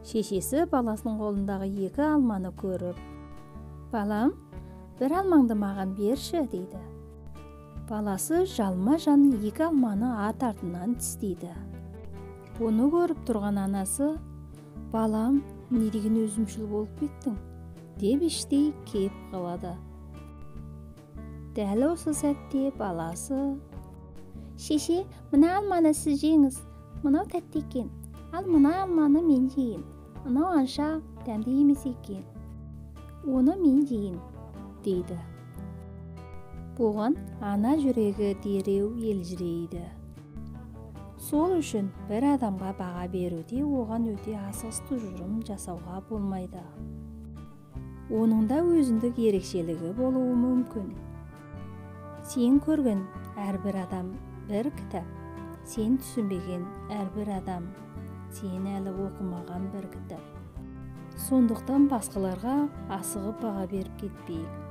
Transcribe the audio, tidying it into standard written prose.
Шешесі баласының қолындағы 2 алманы көріп: «Балам, бір алмаңды маған берші» дейді. Баласы жалма-жан 2 алманы ат артынан тістейді. Бұны көріп тұрған анасы: «Балам, не деген өзімшіл болып кеттің?» деп іштей кеп қалады. Дәл осы сәтте баласы: «Шеше, мына алманы сіз жеңіз, мынау тәтті екен. Ал мына алманы мен жейін. Мынау анша дәмді емес екен. Оны мен жейін» дейді. Бұған ана жүрегі дереу елжірейді. Сол үшін бір адамға баға беруде оған өте асығыс тұжырым жасауға болмайды. Оның да өзіндік ерекшелігі болуы мүмкін. Сен көрген әрбір адам бір кітап, сен түсінбеген әрбір адам сен әлі оқымаған бір кітап. Сондықтан басқаларға асығып баға беріп кетпейік.